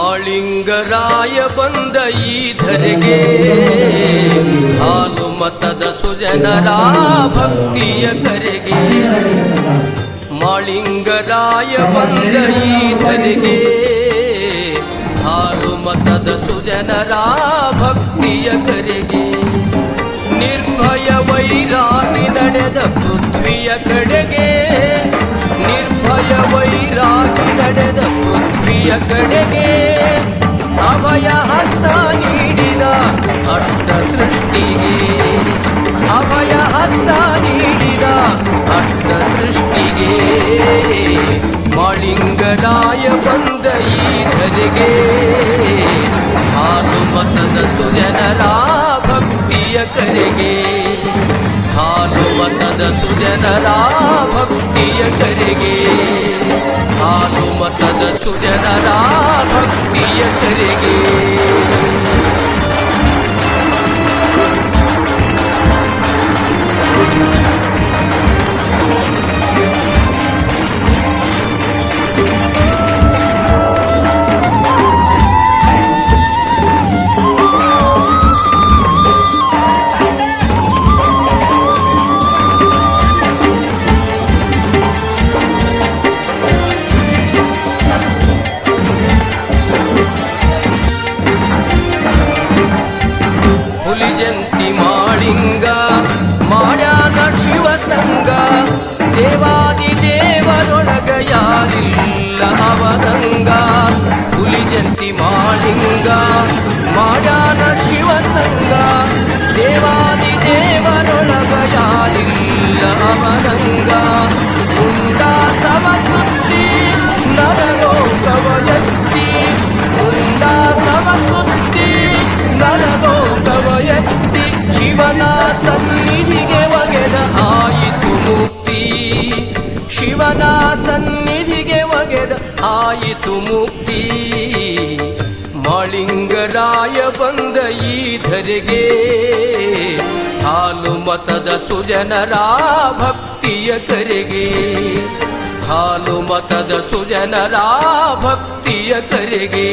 ಮಾಳಿಂಗರಾಯ ಬಂದ ಈ ಧರೆಗೆ ಹಾಲು ಮತದ ಸುಜನರ ಭಕ್ತಿಯ ಕರೆಗೆ. ಮಾಳಿಂಗರಾಯ ಬಂದ ಈ ಧರೆಗೆ ಹಾಲು ಮತದ ಸುಜನರ ಭಕ್ತಿಯ ಕರೆಗೆ. ನಿರ್ಭಯ ವೈರಾಗಿ ನಡೆದ ಪೃಥ್ವಿಯ ಕಡೆಗೆ, ನಿರ್ಭಯ ವೈರಾಗಿ ನಡೆದ ಪೃಥ್ವಿಯ ಕಡೆಗೆ ಅಭಯ ಹಸ್ತ ನೀಡಿದ ಅಷ್ಟ ಸೃಷ್ಟಿಗೆ, ಅಭಯ ಹಸ್ತ ನೀಡಿದ ಅಷ್ಟ ಸೃಷ್ಟಿಗೆ. ಮಾಳಿಂಗರಾಯ ಬಂದ ಈ ಧರೆಗೆ ಹಾಲು ಮತದ ಸುಜನರ ಭಕ್ತಿಯ ಕರೆಗೆ, ಹಾಲು ಮತದ ಸುಜನರ ಭಕ್ತಿಯ ಕರೆಗೆ, ಹಾಲು ಮತದ ಸುಜನರ ಭಕ್ತಿಯ ಕರೆಗೆ. ಹುಲಿಜಂತಿ ಮಾಳಿಂಗ ಮಾಡ್ಯಾನ ಶಿವಸಂಗ, ದೇವಾದಿ ದೇವರೊಳಗ ಯಾರಿಲ್ಲ ಅವನಂಗ. ಹುಲಿಜಂತಿ ಮಾಳಿಂಗ ಮಾಡ್ಯಾನ ಶಿವಸಂಗ, ದೇವಾದಿ ದೇವರೊಳಗ ಯಾರಿಲ್ಲ ಅವನಂಗ. ಉಂಡಾಸವ ಸುತ್ತಿ ನರಲೋಕವ ಎತ್ತಿ, ಉಂಡಾಸವ ಸುತ್ತಿ ನರಲೋಕವ ಎತ್ತಿ ಶಿವನ ಸನ್ನಿಧಿಗೆ ಒಗೆದ ಆಯಿತು ಮುಕ್ತಿ, ಶಿವನ ಸನ್ನಿಧಿಗೆ ಒಗೆದ ಆಯಿತು ಮುಕ್ತಿ. ಮಾಳಿಂಗರಾಯ ಬಂದ ಈ ಧರೆಗೆ ಹಾಲು ಮತದ ಸುಜನರ ಭಕ್ತಿಯ ಕರೆಗೆ, ಹಾಲು ಮತದ ಸುಜನರ ಭಕ್ತಿಯ ಕರೆಗೆ.